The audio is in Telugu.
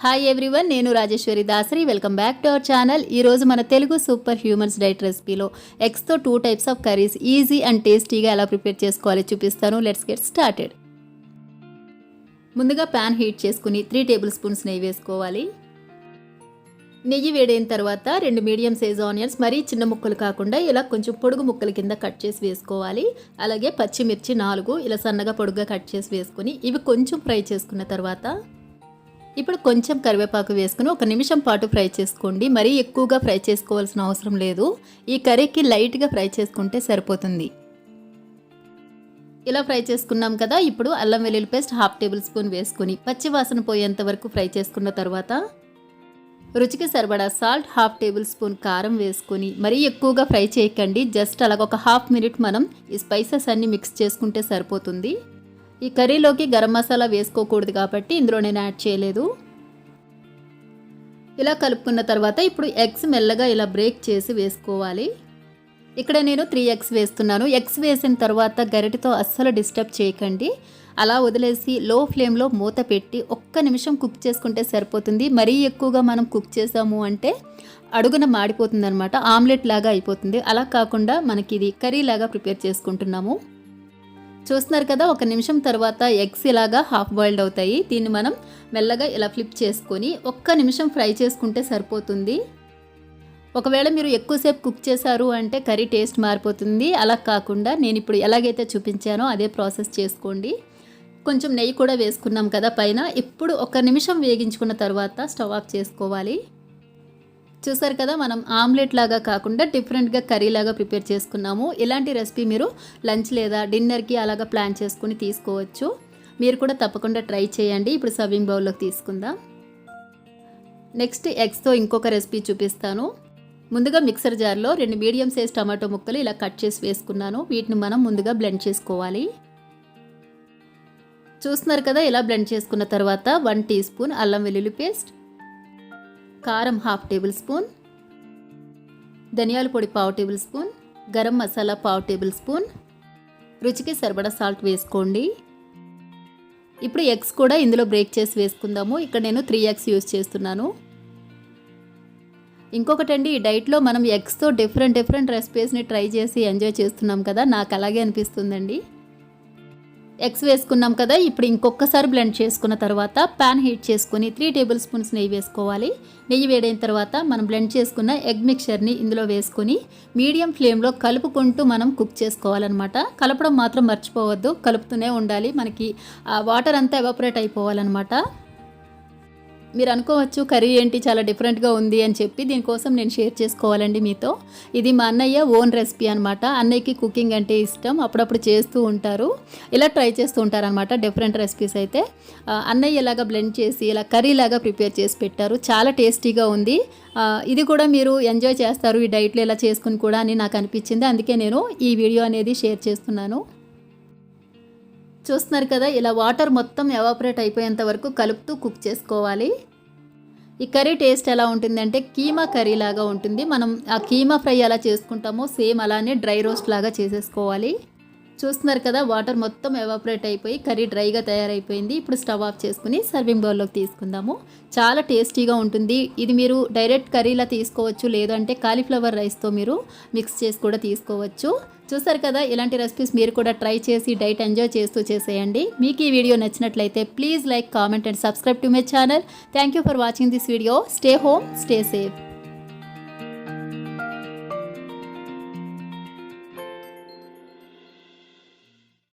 హాయ్ ఎవ్రీవన్, నేను Rajeswari Dasari. Welcome back to our channel. ఈరోజు మన తెలుగు సూపర్ హ్యూమన్స్ డైట్ రెసిపీలో ఎగ్స్తో 2 types of curries easy and టేస్టీగా ఎలా ప్రిపేర్ చేసుకోవాలో చూపిస్తాను. Let's get started. ముందుగా ప్యాన్ హీట్ చేసుకుని 3 టేబుల్ స్పూన్స్ నెయ్యి వేసుకోవాలి. నెయ్యి వేడైన తర్వాత 2 మీడియం సైజ్ ఆనియన్స్, మరీ చిన్న ముక్కలు కాకుండా ఇలా కొంచెం పొడుగు ముక్కల కింద కట్ చేసి వేసుకోవాలి. అలాగే పచ్చిమిర్చి 4 ఇలా సన్నగా పొడుగ్గా కట్ చేసి వేసుకొని ఇవి కొంచెం ఫ్రై చేసుకున్న తర్వాత ఇప్పుడు కొంచెం కరివేపాకు వేసుకుని 1 నిమిషం పాటు ఫ్రై చేసుకోండి. మరీ ఎక్కువగా ఫ్రై చేసుకోవాల్సిన అవసరం లేదు. ఈ కర్రీకి లైట్గా ఫ్రై చేసుకుంటే సరిపోతుంది. ఇలా ఫ్రై చేసుకున్నాం కదా. ఇప్పుడు అల్లం వెల్లుల్లి పేస్ట్ 1/2 టేబుల్ స్పూన్ వేసుకుని పచ్చి వాసన పోయేంత వరకు ఫ్రై చేసుకున్న తర్వాత రుచికి సరిపడా సాల్ట్, 1/2 టేబుల్ స్పూన్ కారం వేసుకొని మరీ ఎక్కువగా ఫ్రై చేయకండి. జస్ట్ అలాగ ఒక 1/2 మినిట్ మనం ఈ స్పైసెస్ అన్నీ మిక్స్ చేసుకుంటే సరిపోతుంది. ఈ కర్రీలోకి గరం మసాలా వేసుకోకూడదు కాబట్టి ఇందులో నేను యాడ్ చేయలేదు. ఇలా కలుపుకున్న తర్వాత ఇప్పుడు ఎగ్స్ మెల్లగా ఇలా బ్రేక్ చేసి వేసుకోవాలి. ఇక్కడ నేను 3 ఎగ్స్ వేస్తున్నాను. ఎగ్స్ వేసిన తర్వాత గరిటెతో అస్సలు డిస్టర్బ్ చేయకండి. అలా వదిలేసి లో ఫ్లేమ్లో మూత పెట్టి 1 నిమిషం కుక్ చేసుకుంటే సరిపోతుంది. మరీ ఎక్కువగా మనం కుక్ చేసాము అంటే అడుగున మాడిపోతుంది అనమాట, ఆమ్లెట్ లాగా అయిపోతుంది. అలా కాకుండా మనకి ఇది కర్రీ లాగా ప్రిపేర్ చేసుకుంటున్నాము. చూస్తున్నారు కదా, 1 నిమిషం తర్వాత ఎగ్స్ ఇలాగా హాఫ్ బాయిల్డ్ అవుతాయి. దీన్ని మనం మెల్లగా ఇలా ఫ్లిప్ చేసుకొని 1 నిమిషం ఫ్రై చేసుకుంటే సరిపోతుంది. ఒకవేళ మీరు ఎక్కువసేపు కుక్ చేశారు అంటే కర్రీ టేస్ట్ మారిపోతుంది. అలా కాకుండా నేను ఇప్పుడు ఎలాగైతే చూపించానో అదే ప్రాసెస్ చేసుకోండి. కొంచెం నెయ్యి కూడా వేసుకున్నాం కదా పైన. ఇప్పుడు 1 నిమిషం వేగించుకున్న తర్వాత స్టవ్ ఆఫ్ చేసుకోవాలి. చూసారు కదా, మనం ఆమ్లెట్ లాగా కాకుండా డిఫరెంట్గా కర్రీ లాగా ప్రిపేర్ చేసుకున్నాము. ఇలాంటి రెసిపీ మీరు లంచ్ లేదా డిన్నర్కి అలాగా ప్లాన్ చేసుకుని తీసుకోవచ్చు. మీరు కూడా తప్పకుండా ట్రై చేయండి. ఇప్పుడు సర్వింగ్ బౌల్లోకి తీసుకుందాం. నెక్స్ట్ ఎగ్స్తో ఇంకొక రెసిపీ చూపిస్తాను. ముందుగా మిక్సర్ జార్లో 2 మీడియం సైజ్ టమాటో ముక్కలు ఇలా కట్ చేసి వేసుకున్నాను. వీటిని మనం ముందుగా బ్లెండ్ చేసుకోవాలి. చూస్తున్నారు కదా, ఇలా బ్లెండ్ చేసుకున్న తర్వాత 1 టీ స్పూన్ అల్లం వెల్లుల్లి పేస్ట్, కారం 1/2 టేబుల్ స్పూన్, ధనియాల పొడి 1/2 table spoon, garam masala 1/2 table spoon, రుచికి సరిపడా సాల్ట్ వేసుకోండి. ఇప్పుడు ఎగ్స్ కూడా ఇందులో బ్రేక్ చేసి వేసుకుందాము. ఇక్కడ నేను 3 ఎగ్స్ యూజ్ చేస్తున్నాను. ఇంకొకటండి, ఈ డైట్లో మనం ఎగ్స్తో డిఫరెంట్ రెసిపీస్ని ట్రై చేసి ఎంజాయ్ చేస్తున్నాం కదా, నాకు అలాగే అనిపిస్తుందండి. ఎగ్స్ వేసుకున్నాం కదా. ఇప్పుడు ఇంకొకసారి బ్లెండ్ చేసుకున్న తర్వాత ప్యాన్ హీట్ చేసుకుని 3 టేబుల్ స్పూన్స్ నెయ్యి వేసుకోవాలి. నెయ్యి వేడైన తర్వాత మనం బ్లెండ్ చేసుకున్న ఎగ్ మిక్చర్ని ఇందులో వేసుకొని మీడియం ఫ్లేమ్లో కలుపుకుంటూ మనం కుక్ చేసుకోవాలన్నమాట. కలపడం మాత్రం మర్చిపోవద్దు, కలుపుతూనే ఉండాలి. మనకి ఆ వాటర్ అంతా ఎవాపరేట్ అయిపోవాలన్నమాట. మీరు అనుకోవచ్చు కర్రీ ఏంటి చాలా డిఫరెంట్గా ఉంది అని చెప్పి. దీనికోసం నేను షేర్ చేసుకోవాలండి మీతో. ఇది మా అన్నయ్య ఓన్ రెసిపీ అనమాట. అన్నయ్యకి కుకింగ్ అంటే ఇష్టం, అప్పుడప్పుడు చేస్తూ ఉంటారు. ఇలా ట్రై చేస్తూ ఉంటారనమాట డిఫరెంట్ రెసిపీస్. అయితే అన్నయ్య ఇలాగా బ్లెండ్ చేసి ఇలా కర్రీ లాగా ప్రిపేర్ చేసి పెట్టారు. చాలా టేస్టీగా ఉంది. ఇది కూడా మీరు ఎంజాయ్ చేస్తారు ఈ డైట్లో ఇలా చేసుకుని కూడా అని నాకు అనిపించింది. అందుకే నేను ఈ వీడియో అనేది షేర్ చేస్తున్నాను. చూస్తున్నారు కదా, ఇలా వాటర్ మొత్తం ఎవాపరేట్ అయిపోయేంత వరకు కలుపుతూ కుక్ చేసుకోవాలి. ఈ కర్రీ టేస్ట్ ఎలా ఉంటుందంటే కీమా కర్రీ లాగా ఉంటుంది. మనం ఆ కీమా ఫ్రై ఎలా చేసుకుంటామో సేమ్ అలానే డ్రై రోస్ట్ లాగా చేసేసుకోవాలి. చూస్తున్నారు కదా, వాటర్ మొత్తం ఎవాపరేట్ అయిపోయి కర్రీ డ్రైగా తయారైపోయింది. ఇప్పుడు స్టవ్ ఆఫ్ చేసుకుని సర్వింగ్ బౌల్లోకి తీసుకుందాము. చాలా టేస్టీగా ఉంటుంది. ఇది మీరు డైరెక్ట్ కర్రీలా తీసుకోవచ్చు, లేదంటే కాలీఫ్లవర్ రైస్తో మీరు మిక్స్ చేసి కూడా తీసుకోవచ్చు. చూసారు కదా, ఇలాంటి రెసిపీస్ మీరు కూడా ట్రై చేసి డైట్ ఎంజాయ్ చేస్తూ చేసేయండి. మీకు ఈ వీడియో నచ్చినట్లయితే please like, comment and subscribe to my channel. Thank you for watching this video. Stay home, stay safe.